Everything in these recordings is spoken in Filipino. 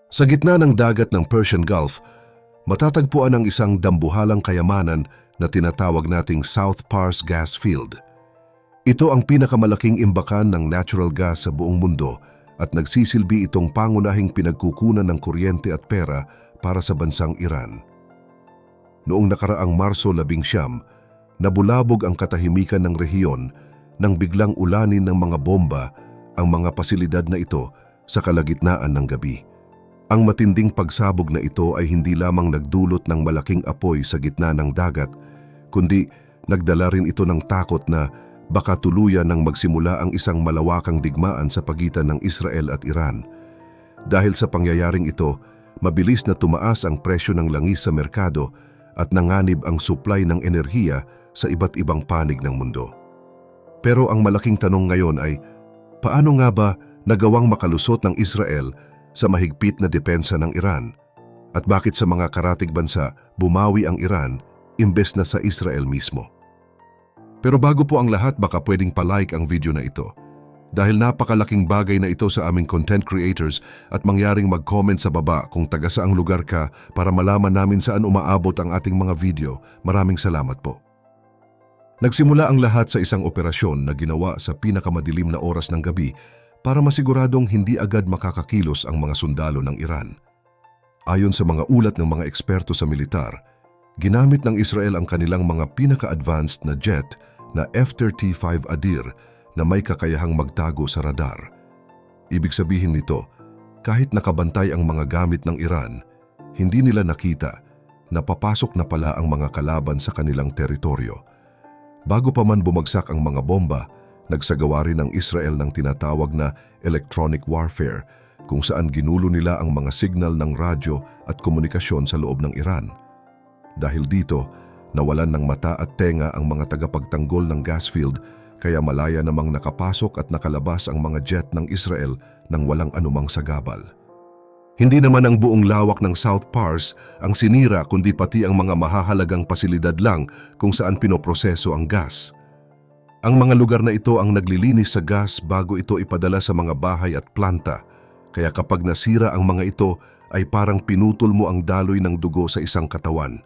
Sa gitna ng dagat ng Persian Gulf, matatagpuan ang isang dambuhalang kayamanan na tinatawag nating South Pars Gas Field. Ito ang pinakamalaking imbakan ng natural gas sa buong mundo at nagsisilbi itong pangunahing pinagkukunan ng kuryente at pera para sa bansang Iran. Noong nakaraang Marso 19, nabulabog ang katahimikan ng rehiyon nang biglang ulanin ng mga bomba ang mga pasilidad na ito sa kalagitnaan ng gabi. Ang matinding pagsabog na ito ay hindi lamang nagdulot ng malaking apoy sa gitna ng dagat, kundi nagdala rin ito ng takot na baka tuluyan nang magsimula ang isang malawakang digmaan sa pagitan ng Israel at Iran. Dahil sa pangyayaring ito, mabilis na tumaas ang presyo ng langis sa merkado at nanganib ang supply ng enerhiya sa iba't ibang panig ng mundo. Pero ang malaking tanong ngayon ay, paano nga ba nagawang makalusot ng Israel sa mahigpit na depensa ng Iran? At bakit sa mga karatig bansa bumawi ang Iran imbes na sa Israel mismo? Pero bago po ang lahat, baka pwedeng palike ang video na ito. Dahil napakalaking bagay na ito sa aming content creators at mangyaring mag-comment sa baba kung taga saang lugar ka para malaman namin saan umaabot ang ating mga video. Maraming salamat po. Nagsimula ang lahat sa isang operasyon na ginawa sa pinakamadilim na oras ng gabi para masiguradong hindi agad makakakilos ang mga sundalo ng Iran. Ayon sa mga ulat ng mga eksperto sa militar, ginamit ng Israel ang kanilang mga pinaka-advanced na jet na F-35 Adir na may kakayahang magtago sa radar. Ibig sabihin nito, kahit nakabantay ang mga gamit ng Iran, hindi nila nakita na papasok na pala ang mga kalaban sa kanilang teritoryo. Bago pa man bumagsak ang mga bomba, nagsagawa rin ang Israel ng tinatawag na electronic warfare, kung saan ginulo nila ang mga signal ng radyo at komunikasyon sa loob ng Iran. Dahil dito, nawalan ng mata at tenga ang mga tagapagtanggol ng gas field, kaya malaya namang nakapasok at nakalabas ang mga jet ng Israel nang walang anumang sagabal. Hindi naman ang buong lawak ng South Pars ang sinira, kundi pati ang mga mahahalagang pasilidad lang kung saan pinoproseso ang gas. Ang mga lugar na ito ang naglilinis sa gas bago ito ipadala sa mga bahay at planta, kaya kapag nasira ang mga ito ay parang pinutol mo ang daloy ng dugo sa isang katawan.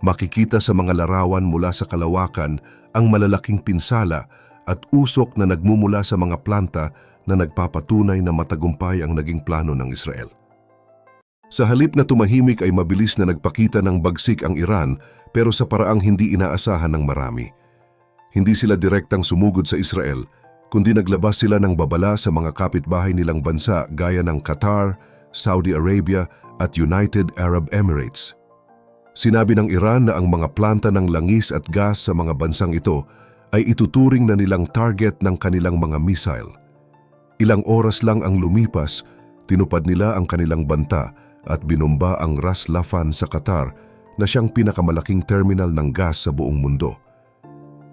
Makikita sa mga larawan mula sa kalawakan ang malalaking pinsala at usok na nagmumula sa mga planta na nagpapatunay na matagumpay ang naging plano ng Israel. Sa halip na tumahimik ay mabilis na nagpakita ng bagsik ang Iran, pero sa paraang hindi inaasahan ng marami. Hindi sila direktang sumugod sa Israel, kundi naglabas sila ng babala sa mga kapitbahay nilang bansa gaya ng Qatar, Saudi Arabia at United Arab Emirates. Sinabi ng Iran na ang mga planta ng langis at gas sa mga bansang ito ay ituturing na nilang target ng kanilang mga missile. Ilang oras lang ang lumipas, tinupad nila ang kanilang banta at binomba ang Ras Laffan sa Qatar na siyang pinakamalaking terminal ng gas sa buong mundo.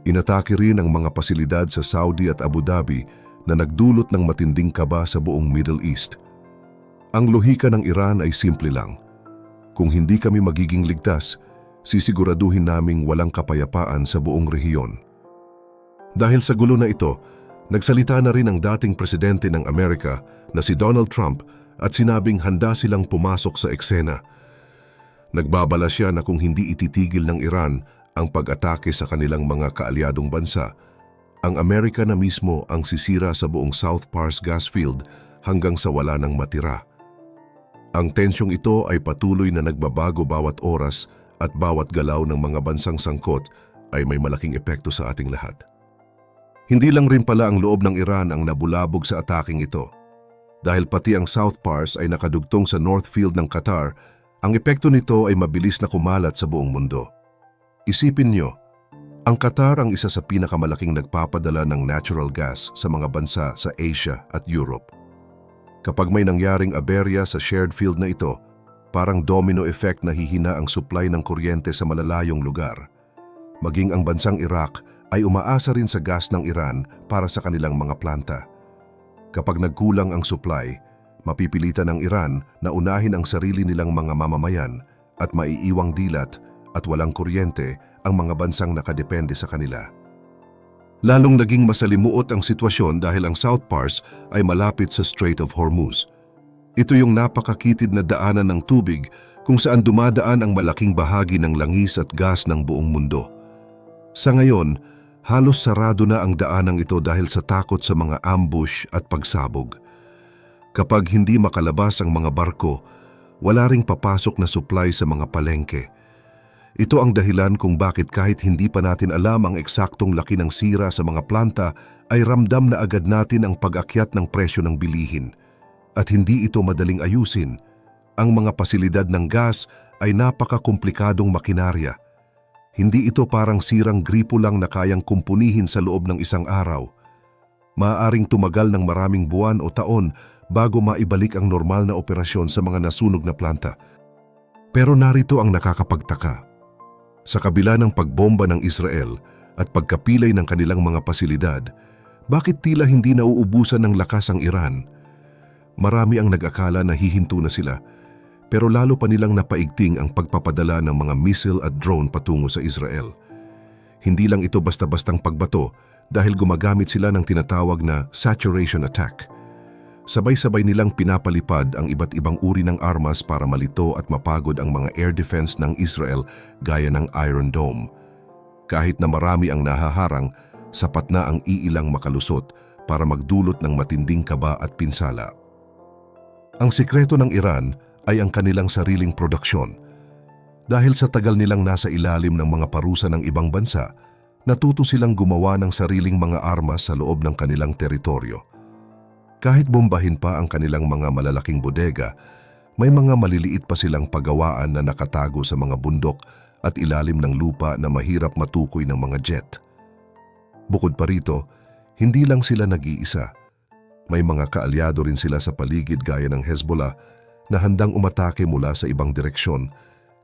Inatake rin ang mga pasilidad sa Saudi at Abu Dhabi na nagdulot ng matinding kaba sa buong Middle East. Ang lohika ng Iran ay simple lang. Kung hindi kami magiging ligtas, sisiguraduhin naming walang kapayapaan sa buong rehiyon. Dahil sa gulo na ito, nagsalita na rin ang dating presidente ng Amerika na si Donald Trump at sinabing handa silang pumasok sa eksena. Nagbabala siya na kung hindi ititigil ng Iran ang pag-atake sa kanilang mga kaalyadong bansa, ang Amerika na mismo ang sisira sa buong South Pars gas field hanggang sa wala nang matira. Ang tensyong ito ay patuloy na nagbabago bawat oras at bawat galaw ng mga bansang sangkot ay may malaking epekto sa ating lahat. Hindi lang rin pala ang loob ng Iran ang nabulabog sa ataking ito. Dahil pati ang South Pars ay nakadugtong sa North Field ng Qatar, ang epekto nito ay mabilis na kumalat sa buong mundo. Isipin nyo, ang Qatar ang isa sa pinakamalaking nagpapadala ng natural gas sa mga bansa sa Asia at Europe. Kapag may nangyaring aberya sa shared field na ito, parang domino effect na hihina ang supply ng kuryente sa malalayong lugar. Maging ang bansang Iraq ay umaasa rin sa gas ng Iran para sa kanilang mga planta. Kapag nagkulang ang supply, mapipilitan ng Iran na unahin ang sarili nilang mga mamamayan at maiiwang dilat at walang kuryente ang mga bansang nakadepende sa kanila. Lalong naging masalimuot ang sitwasyon dahil ang South Pars ay malapit sa Strait of Hormuz. Ito yung napakakitid na daanan ng tubig kung saan dumadaan ang malaking bahagi ng langis at gas ng buong mundo. Sa ngayon, halos sarado na ang daanang ito dahil sa takot sa mga ambush at pagsabog. Kapag hindi makalabas ang mga barko, wala ring papasok na supply sa mga palengke. Ito ang dahilan kung bakit kahit hindi pa natin alam ang eksaktong laki ng sira sa mga planta, ay ramdam na agad natin ang pag-akyat ng presyo ng bilihin. At hindi ito madaling ayusin. Ang mga pasilidad ng gas ay napakakomplikadong makinarya. Hindi ito parang sirang gripo lang na kayang kumpunihin sa loob ng isang araw. Maaaring tumagal ng maraming buwan o taon bago maibalik ang normal na operasyon sa mga nasunog na planta. Pero narito ang nakakapagtaka. Sa kabila ng pagbomba ng Israel at pagkapilay ng kanilang mga pasilidad, bakit tila hindi nauubusan ng lakas ang Iran? Marami ang nag-akala na hihinto na sila, pero lalo pa nilang napaigting ang pagpapadala ng mga missile at drone patungo sa Israel. Hindi lang ito basta-bastang pagbato dahil gumagamit sila ng tinatawag na saturation attack. Sabay-sabay nilang pinapalipad ang iba't ibang uri ng armas para malito at mapagod ang mga air defense ng Israel gaya ng Iron Dome. Kahit na marami ang nahaharang, sapat na ang iilang makalusot para magdulot ng matinding kaba at pinsala. Ang sikreto ng Iran ay ang kanilang sariling produksyon. Dahil sa tagal nilang nasa ilalim ng mga parusa ng ibang bansa, natuto silang gumawa ng sariling mga armas sa loob ng kanilang teritoryo. Kahit bombahin pa ang kanilang mga malalaking bodega, may mga maliliit pa silang pagawaan na nakatago sa mga bundok at ilalim ng lupa na mahirap matukoy ng mga jet. Bukod pa rito, hindi lang sila nag-iisa. May mga kaalyado rin sila sa paligid gaya ng Hezbollah na handang umatake mula sa ibang direksyon,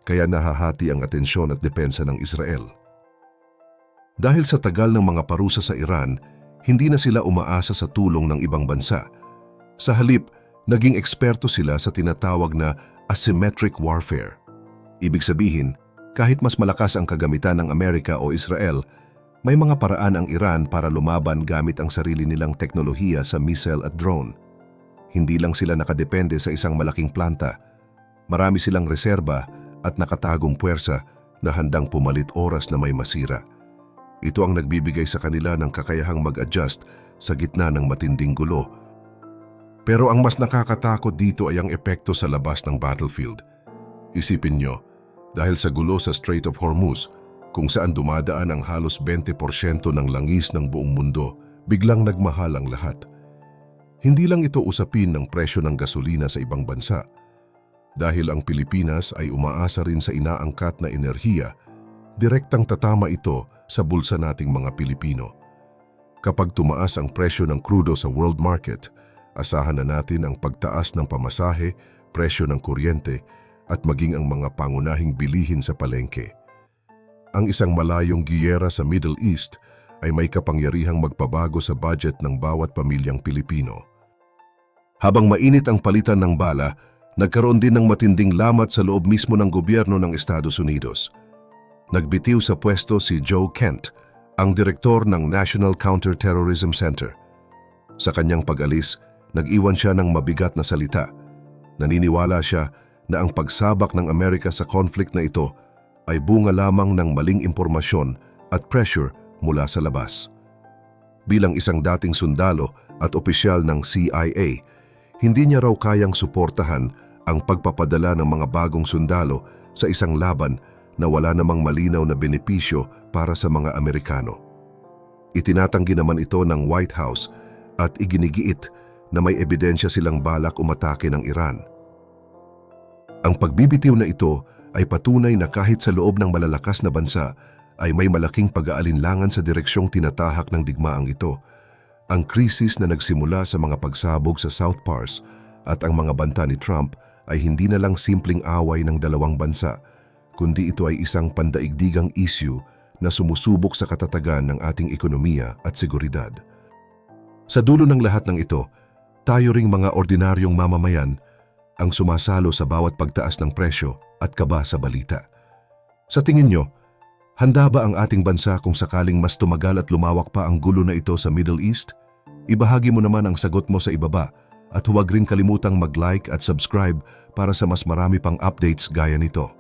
kaya nahahati ang atensyon at depensa ng Israel. Dahil sa tagal ng mga parusa sa Iran, hindi na sila umaasa sa tulong ng ibang bansa. Sa halip, naging eksperto sila sa tinatawag na asymmetric warfare. Ibig sabihin, kahit mas malakas ang kagamitan ng Amerika o Israel, may mga paraan ang Iran para lumaban gamit ang sarili nilang teknolohiya sa missile at drone. Hindi lang sila nakadepende sa isang malaking planta. Marami silang reserba at nakatagong puwersa na handang pumalit oras na may masira. Ito ang nagbibigay sa kanila ng kakayahang mag-adjust sa gitna ng matinding gulo. Pero ang mas nakakatakot dito ay ang epekto sa labas ng battlefield. Isipin nyo, dahil sa gulo sa Strait of Hormuz, kung saan dumadaan ang halos 20% ng langis ng buong mundo, biglang nagmahal ang lahat. Hindi lang ito usapin ng presyo ng gasolina sa ibang bansa. Dahil ang Pilipinas ay umaasa rin sa inaangkat na enerhiya, direktang tatama ito sa bulsa nating mga Pilipino. Kapag tumaas ang presyo ng krudo sa world market, asahan na natin ang pagtaas ng pamasahe, presyo ng kuryente, at maging ang mga pangunahing bilihin sa palengke. Ang isang malayong giyera sa Middle East ay may kapangyarihang magpabago sa budget ng bawat pamilyang Pilipino. Habang mainit ang palitan ng bala, nagkaroon din ng matinding lamat sa loob mismo ng gobyerno ng Estados Unidos. Nagbitiw sa pwesto si Joe Kent, ang direktor ng National Counterterrorism Center. Sa kanyang pag-alis, nag-iwan siya ng mabigat na salita. Naniniwala siya na ang pagsabak ng Amerika sa conflict na ito ay bunga lamang ng maling impormasyon at pressure mula sa labas. Bilang isang dating sundalo at opisyal ng CIA, hindi niya raw kayang suportahan ang pagpapadala ng mga bagong sundalo sa isang laban na wala namang malinaw na benepisyo para sa mga Amerikano. Itinatanggi naman ito ng White House at iginigiit na may ebidensya silang balak umatake ng Iran. Ang pagbibitiw na ito ay patunay na kahit sa loob ng malalakas na bansa ay may malaking pag-aalinlangan sa direksyong tinatahak ng digmaang ito. Ang krisis na nagsimula sa mga pagsabog sa South Pars at ang mga banta ni Trump ay hindi na lang simpleng away ng dalawang bansa, kundi ito ay isang pandaigdigang issue na sumusubok sa katatagan ng ating ekonomiya at seguridad. Sa dulo ng lahat ng ito, tayo ring mga ordinaryong mamamayan ang sumasalo sa bawat pagtaas ng presyo at kaba sa balita. Sa tingin nyo, handa ba ang ating bansa kung sakaling mas tumagal at lumawak pa ang gulo na ito sa Middle East? Ibahagi mo naman ang sagot mo sa ibaba At huwag rin kalimutang mag-like at subscribe para sa mas marami pang updates gaya nito.